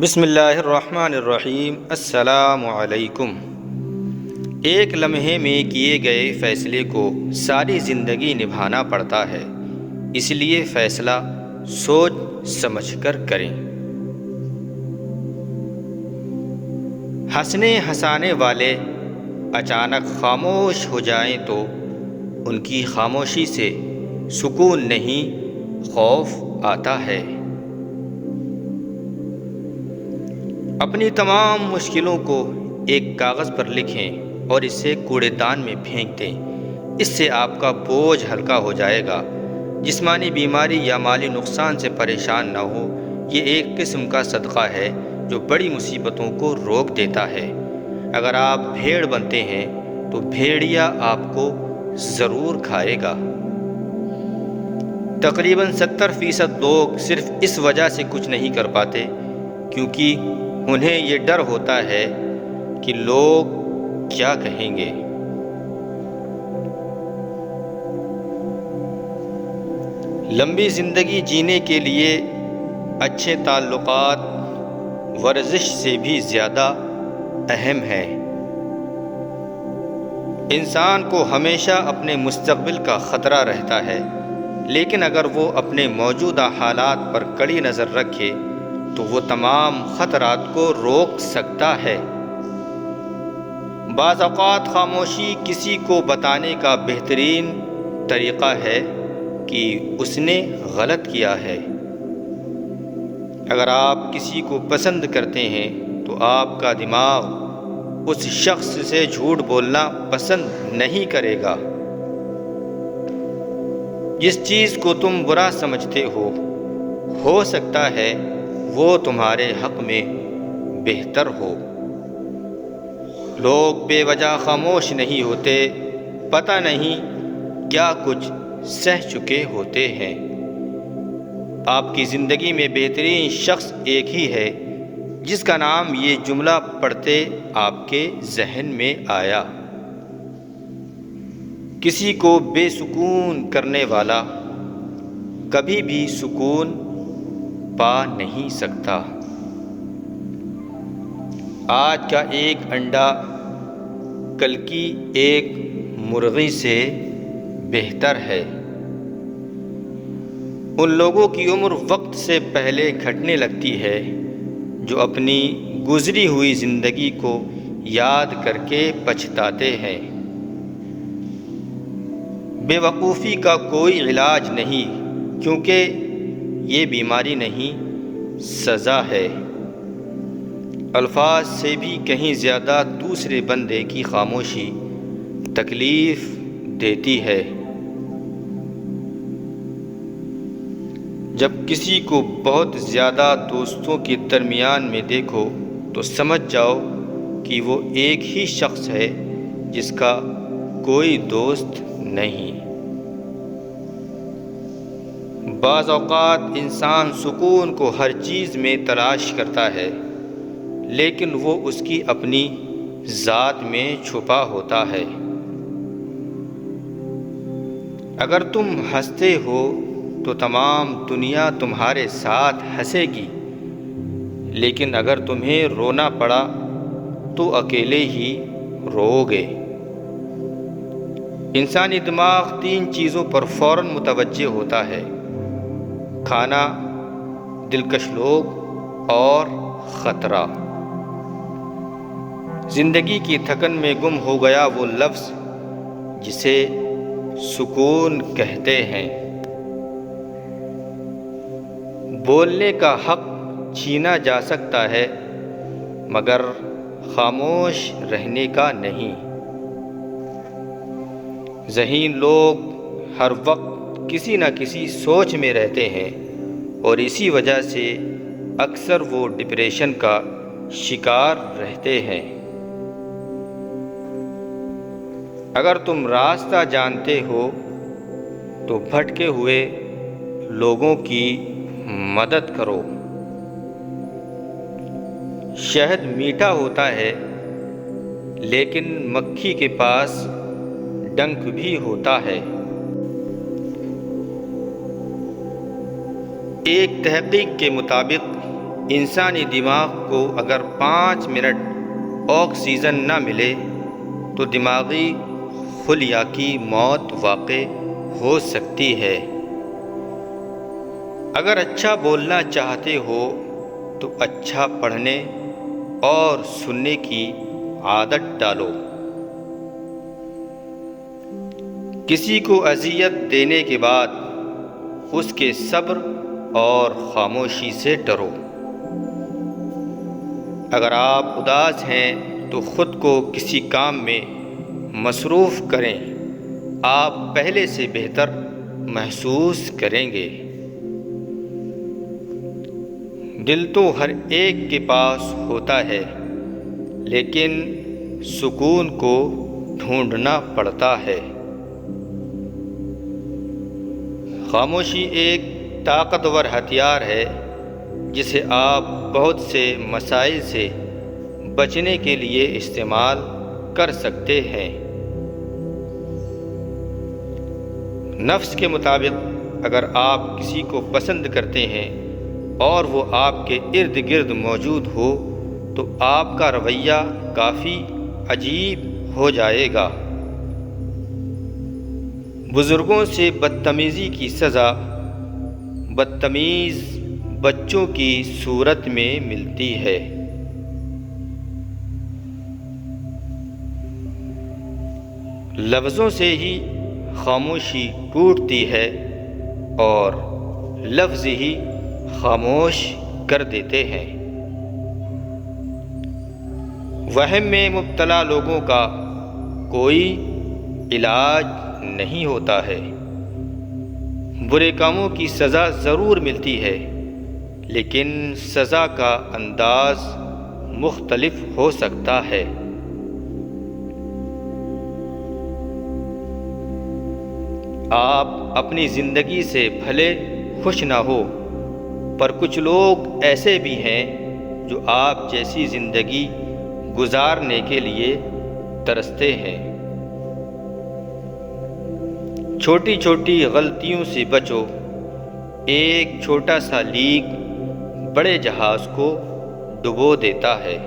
بسم اللہ الرحمن الرحیم۔ السلام علیکم۔ ایک لمحے میں کیے گئے فیصلے کو ساری زندگی نبھانا پڑتا ہے، اس لیے فیصلہ سوچ سمجھ کر کریں۔ ہنسانے والے اچانک خاموش ہو جائیں تو ان کی خاموشی سے سکون نہیں، خوف آتا ہے۔ اپنی تمام مشکلوں کو ایک کاغذ پر لکھیں اور اسے کوڑے دان میں پھینک دیں۔ اس سے آپ کا بوجھ ہلکا ہو جائے گا۔ جسمانی بیماری یا مالی نقصان سے پریشان نہ ہو، یہ ایک قسم کا صدقہ ہے جو بڑی مصیبتوں کو روک دیتا ہے۔ اگر آپ بھیڑ بنتے ہیں تو بھیڑیا آپ کو ضرور کھائے گا۔ تقریباً 70% لوگ صرف اس وجہ سے کچھ نہیں کر پاتے کیونکہ انہیں یہ ڈر ہوتا ہے کہ لوگ کیا کہیں گے۔ لمبی زندگی جینے کے لیے اچھے تعلقات ورزش سے بھی زیادہ اہم ہے۔ انسان کو ہمیشہ اپنے مستقبل کا خطرہ رہتا ہے، لیکن اگر وہ اپنے موجودہ حالات پر کڑی نظر رکھے تو وہ تمام خطرات کو روک سکتا ہے۔ بعض اوقات خاموشی کسی کو بتانے کا بہترین طریقہ ہے کہ اس نے غلط کیا ہے۔ اگر آپ کسی کو پسند کرتے ہیں تو آپ کا دماغ اس شخص سے جھوٹ بولنا پسند نہیں کرے گا۔ جس چیز کو تم برا سمجھتے ہو سکتا ہے وہ تمہارے حق میں بہتر ہو۔ لوگ بے وجہ خاموش نہیں ہوتے، پتہ نہیں کیا کچھ سہ چکے ہوتے ہیں۔ آپ کی زندگی میں بہترین شخص ایک ہی ہے جس کا نام یہ جملہ پڑھتے آپ کے ذہن میں آیا۔ کسی کو بے سکون کرنے والا کبھی بھی سکون پا نہیں سکتا۔ آج کا ایک انڈا کل کی ایک مرغی سے بہتر ہے۔ ان لوگوں کی عمر وقت سے پہلے گھٹنے لگتی ہے جو اپنی گزری ہوئی زندگی کو یاد کر کے پچھتاتے ہیں۔ بے وقوفی کا کوئی علاج نہیں، کیونکہ یہ بیماری نہیں، سزا ہے۔ الفاظ سے بھی کہیں زیادہ دوسرے بندے کی خاموشی تکلیف دیتی ہے۔ جب کسی کو بہت زیادہ دوستوں کے درمیان میں دیکھو تو سمجھ جاؤ کہ وہ ایک ہی شخص ہے جس کا کوئی دوست نہیں۔ بعض اوقات انسان سکون کو ہر چیز میں تلاش کرتا ہے، لیکن وہ اس کی اپنی ذات میں چھپا ہوتا ہے۔ اگر تم ہنستے ہو تو تمام دنیا تمہارے ساتھ ہنسے گی، لیکن اگر تمہیں رونا پڑا تو اکیلے ہی رو گے۔ انسانی دماغ 3 چیزوں پر فوراً متوجہ ہوتا ہے: کھانا، دلکش لوگ اور خطرہ۔ زندگی کی تھکن میں گم ہو گیا وہ لفظ جسے سکون کہتے ہیں۔ بولنے کا حق چھینا جا سکتا ہے مگر خاموش رہنے کا نہیں۔ ذہین لوگ ہر وقت کسی نہ کسی سوچ میں رہتے ہیں اور اسی وجہ سے اکثر وہ ڈپریشن کا شکار رہتے ہیں۔ اگر تم راستہ جانتے ہو تو بھٹکے ہوئے لوگوں کی مدد کرو۔ شہد میٹھا ہوتا ہے لیکن مکھی کے پاس ڈنک بھی ہوتا ہے۔ ایک تحقیق کے مطابق انسانی دماغ کو اگر 5 منٹ آکسیجن نہ ملے تو دماغی خلیہ کی موت واقع ہو سکتی ہے۔ اگر اچھا بولنا چاہتے ہو تو اچھا پڑھنے اور سننے کی عادت ڈالو۔ کسی کو اذیت دینے کے بعد اس کے صبر اور خاموشی سے ڈرو۔ اگر آپ اداس ہیں تو خود کو کسی کام میں مصروف کریں، آپ پہلے سے بہتر محسوس کریں گے۔ دل تو ہر ایک کے پاس ہوتا ہے، لیکن سکون کو ڈھونڈنا پڑتا ہے۔ خاموشی ایک طاقتور ہتھیار ہے جسے آپ بہت سے مسائل سے بچنے کے لیے استعمال کر سکتے ہیں۔ نفس کے مطابق اگر آپ کسی کو پسند کرتے ہیں اور وہ آپ کے ارد گرد موجود ہو تو آپ کا رویہ کافی عجیب ہو جائے گا۔ بزرگوں سے بدتمیزی کی سزا بدتمیز بچوں کی صورت میں ملتی ہے۔ لفظوں سے ہی خاموشی ٹوٹتی ہے اور لفظ ہی خاموش کر دیتے ہیں۔ وہم میں مبتلا لوگوں کا کوئی علاج نہیں ہوتا ہے۔ برے کاموں کی سزا ضرور ملتی ہے، لیکن سزا کا انداز مختلف ہو سکتا ہے۔ آپ اپنی زندگی سے بھلے خوش نہ ہو، پر کچھ لوگ ایسے بھی ہیں جو آپ جیسی زندگی گزارنے کے لیے ترستے ہیں۔ چھوٹی چھوٹی غلطیوں سے بچو۔ ایک چھوٹا سا لیک بڑے جہاز کو ڈبو دیتا ہے۔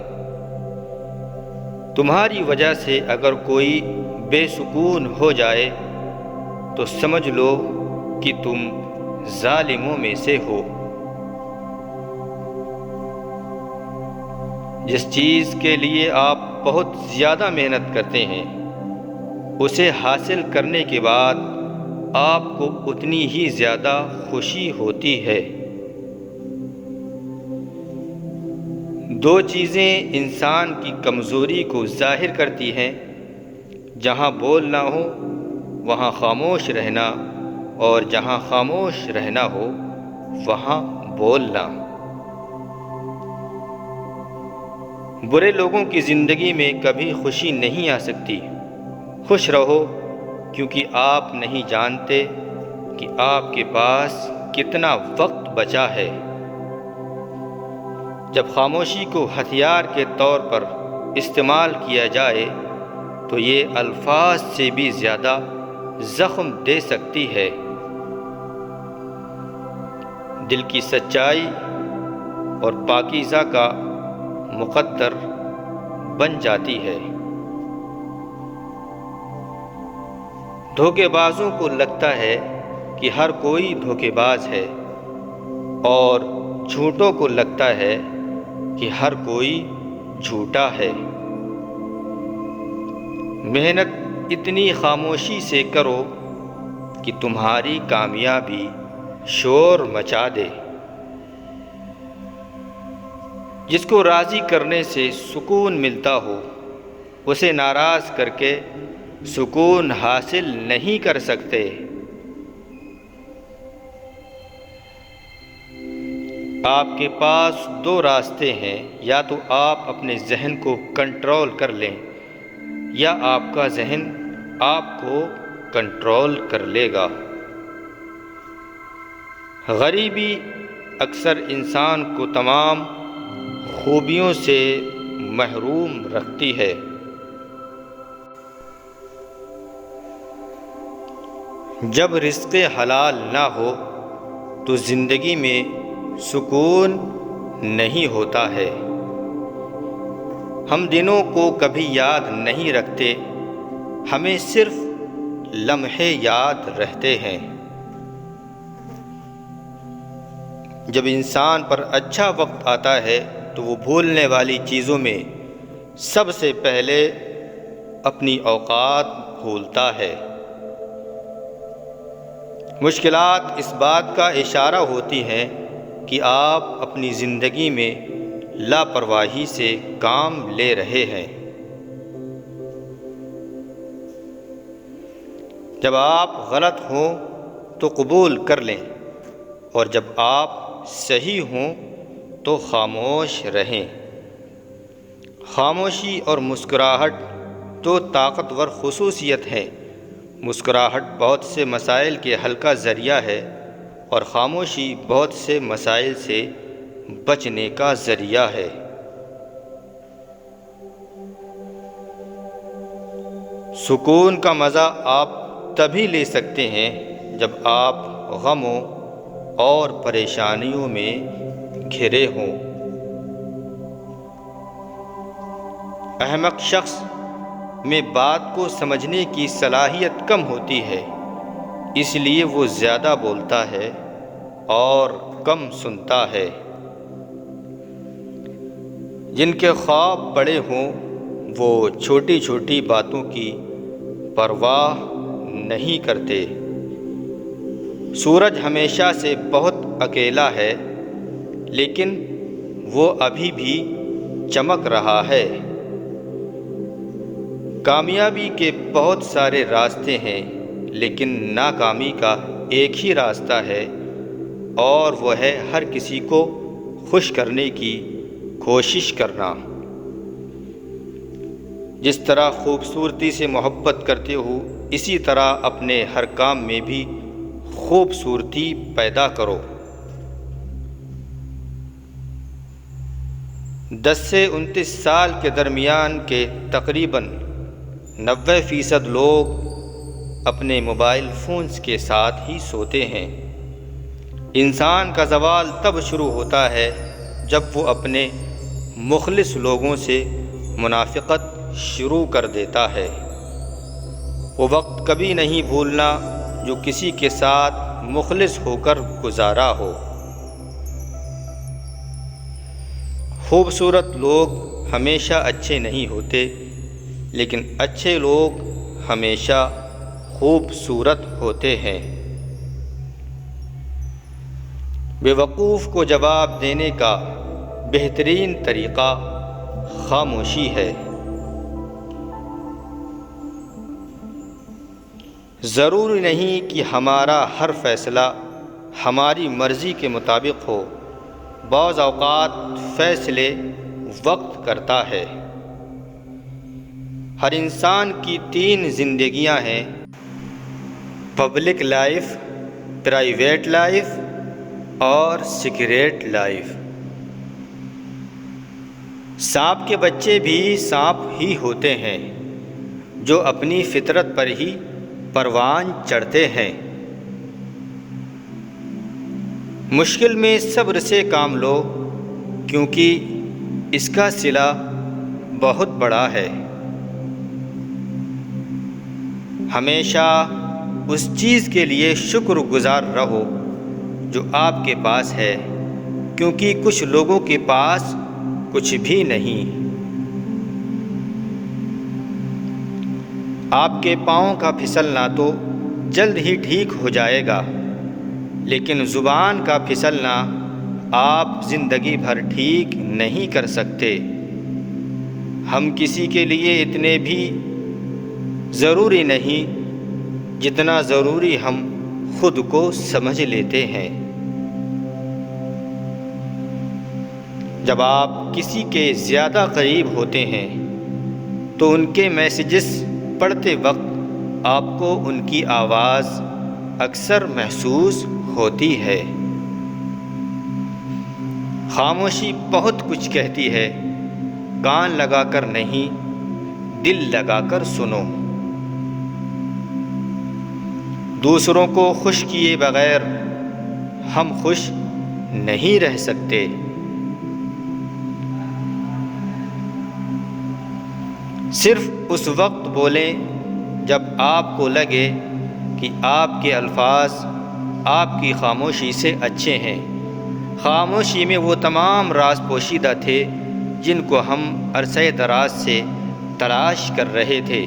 تمہاری وجہ سے اگر کوئی بے سکون ہو جائے تو سمجھ لو کہ تم ظالموں میں سے ہو۔ جس چیز کے لیے آپ بہت زیادہ محنت کرتے ہیں، اسے حاصل کرنے کے بعد آپ کو اتنی ہی زیادہ خوشی ہوتی ہے۔ 2 چیزیں انسان کی کمزوری کو ظاہر کرتی ہیں، جہاں بولنا ہو وہاں خاموش رہنا، اور جہاں خاموش رہنا ہو وہاں بولنا۔ برے لوگوں کی زندگی میں کبھی خوشی نہیں آ سکتی۔ خوش رہو، کیونکہ آپ نہیں جانتے کہ آپ کے پاس کتنا وقت بچا ہے۔ جب خاموشی کو ہتھیار کے طور پر استعمال کیا جائے تو یہ الفاظ سے بھی زیادہ زخم دے سکتی ہے۔ دل کی سچائی اور پاکیزہ کا مقدر بن جاتی ہے۔ دھوکے بازوں کو لگتا ہے کہ ہر کوئی دھوکے باز ہے، اور جھوٹوں کو لگتا ہے کہ ہر کوئی جھوٹا ہے۔ محنت اتنی خاموشی سے کرو کہ تمہاری کامیابی شور مچا دے۔ جس کو راضی کرنے سے سکون ملتا ہو، اسے ناراض کر کے سکون حاصل نہیں کر سکتے۔ آپ کے پاس 2 راستے ہیں، یا تو آپ اپنے ذہن کو کنٹرول کر لیں، یا آپ کا ذہن آپ کو کنٹرول کر لے گا۔ غریبی اکثر انسان کو تمام خوبیوں سے محروم رکھتی ہے۔ جب رزق حلال نہ ہو تو زندگی میں سکون نہیں ہوتا ہے۔ ہم دنوں کو کبھی یاد نہیں رکھتے، ہمیں صرف لمحے یاد رہتے ہیں۔ جب انسان پر اچھا وقت آتا ہے تو وہ بھولنے والی چیزوں میں سب سے پہلے اپنی اوقات بھولتا ہے۔ مشکلات اس بات کا اشارہ ہوتی ہیں کہ آپ اپنی زندگی میں لاپرواہی سے کام لے رہے ہیں۔ جب آپ غلط ہوں تو قبول کر لیں، اور جب آپ صحیح ہوں تو خاموش رہیں۔ خاموشی اور مسکراہٹ دو طاقتور خصوصیت ہیں۔ مسکراہٹ بہت سے مسائل کے حل کا ذریعہ ہے، اور خاموشی بہت سے مسائل سے بچنے کا ذریعہ ہے۔ سکون کا مزہ آپ تبھی لے سکتے ہیں جب آپ غموں اور پریشانیوں میں گھرے ہوں۔ احمق شخص میں بات کو سمجھنے کی صلاحیت کم ہوتی ہے، اس لیے وہ زیادہ بولتا ہے اور کم سنتا ہے۔ جن کے خواب بڑے ہوں وہ چھوٹی چھوٹی باتوں کی پرواہ نہیں کرتے۔ سورج ہمیشہ سے بہت اکیلا ہے، لیکن وہ ابھی بھی چمک رہا ہے۔ کامیابی کے بہت سارے راستے ہیں، لیکن ناکامی کا ایک ہی راستہ ہے، اور وہ ہے ہر کسی کو خوش کرنے کی کوشش کرنا۔ جس طرح خوبصورتی سے محبت کرتے ہو، اسی طرح اپنے ہر کام میں بھی خوبصورتی پیدا کرو۔ 10 سے 29 سال کے درمیان کے تقریباً 90% لوگ اپنے موبائل فونز کے ساتھ ہی سوتے ہیں۔ انسان کا زوال تب شروع ہوتا ہے جب وہ اپنے مخلص لوگوں سے منافقت شروع کر دیتا ہے۔ وہ وقت کبھی نہیں بھولنا جو کسی کے ساتھ مخلص ہو کر گزارا ہو۔ خوبصورت لوگ ہمیشہ اچھے نہیں ہوتے، لیکن اچھے لوگ ہمیشہ خوبصورت ہوتے ہیں۔ بیوقوف کو جواب دینے کا بہترین طریقہ خاموشی ہے۔ ضروری نہیں کہ ہمارا ہر فیصلہ ہماری مرضی کے مطابق ہو، بعض اوقات فیصلے وقت کرتا ہے۔ ہر انسان کی 3 زندگیاں ہیں: پبلک لائف، پرائیویٹ لائف اور سیکریٹ لائف۔ سانپ کے بچے بھی سانپ ہی ہوتے ہیں، جو اپنی فطرت پر ہی پروان چڑھتے ہیں۔ مشکل میں صبر سے کام لو، کیونکہ اس کا صلہ بہت بڑا ہے۔ ہمیشہ اس چیز کے لیے شکر گزار رہو جو آپ کے پاس ہے، کیونکہ کچھ لوگوں کے پاس کچھ بھی نہیں۔ آپ کے پاؤں کا پھسلنا تو جلد ہی ٹھیک ہو جائے گا، لیکن زبان کا پھسلنا آپ زندگی بھر ٹھیک نہیں کر سکتے۔ ہم کسی کے لیے اتنے بھی ضروری نہیں جتنا ضروری ہم خود کو سمجھ لیتے ہیں۔ جب آپ کسی کے زیادہ قریب ہوتے ہیں تو ان کے میسیجز پڑھتے وقت آپ کو ان کی آواز اکثر محسوس ہوتی ہے۔ خاموشی بہت کچھ کہتی ہے، کان لگا کر نہیں، دل لگا کر سنو۔ دوسروں کو خوش کیے بغیر ہم خوش نہیں رہ سکتے۔ صرف اس وقت بولیں جب آپ کو لگے کہ آپ کے الفاظ آپ کی خاموشی سے اچھے ہیں۔ خاموشی میں وہ تمام راز پوشیدہ تھے جن کو ہم عرصہ دراز سے تلاش کر رہے تھے۔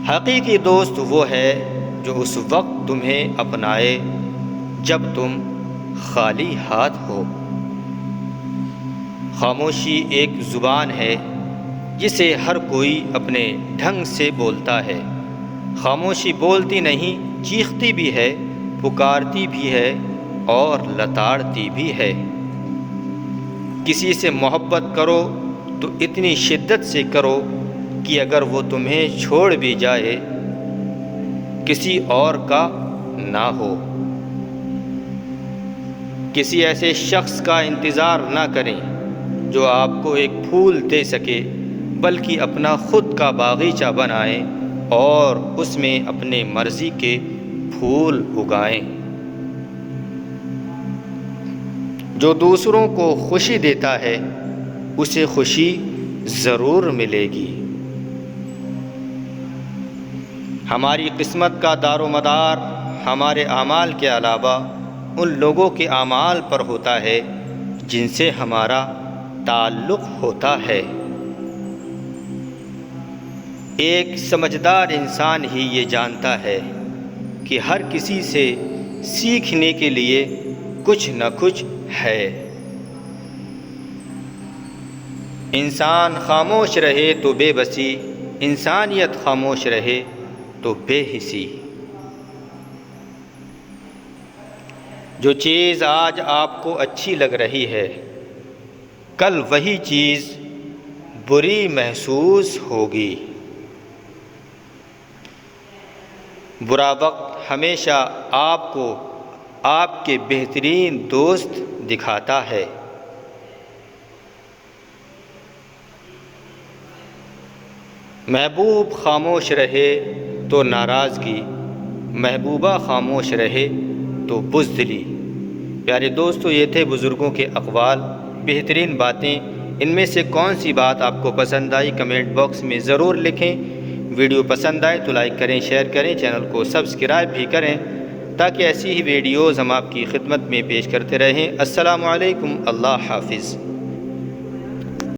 حقیقی دوست وہ ہے جو اس وقت تمہیں اپنائے جب تم خالی ہاتھ ہو۔ خاموشی ایک زبان ہے جسے ہر کوئی اپنے ڈھنگ سے بولتا ہے۔ خاموشی بولتی نہیں، چیختی بھی ہے، پکارتی بھی ہے اور لتاڑتی بھی ہے۔ کسی سے محبت کرو تو اتنی شدت سے کرو کہ اگر وہ تمہیں چھوڑ بھی جائے کسی اور کا نہ ہو۔ کسی ایسے شخص کا انتظار نہ کریں جو آپ کو ایک پھول دے سکے، بلکہ اپنا خود کا باغیچہ بنائیں اور اس میں اپنے مرضی کے پھول اگائیں۔ جو دوسروں کو خوشی دیتا ہے اسے خوشی ضرور ملے گی۔ ہماری قسمت کا دار و مدار ہمارے اعمال کے علاوہ ان لوگوں کے اعمال پر ہوتا ہے جن سے ہمارا تعلق ہوتا ہے۔ ایک سمجھدار انسان ہی یہ جانتا ہے کہ ہر کسی سے سیکھنے کے لیے کچھ نہ کچھ ہے۔ انسان خاموش رہے تو بے بسی، انسانیت خاموش رہے تو بے حسی۔ جو چیز آج آپ کو اچھی لگ رہی ہے کل وہی چیز بری محسوس ہوگی۔ برا وقت ہمیشہ آپ کو آپ کے بہترین دوست دکھاتا ہے۔ محبوب خاموش رہے تو ناراضگی، محبوبہ خاموش رہے تو بزدلی۔ پیارے دوستو، یہ تھے بزرگوں کے اقوال، بہترین باتیں۔ ان میں سے کون سی بات آپ کو پسند آئی کمنٹ باکس میں ضرور لکھیں۔ ویڈیو پسند آئے تو لائک کریں، شیئر کریں، چینل کو سبسکرائب بھی کریں تاکہ ایسی ہی ویڈیوز ہم آپ کی خدمت میں پیش کرتے رہیں۔ السلام علیکم، اللہ حافظ۔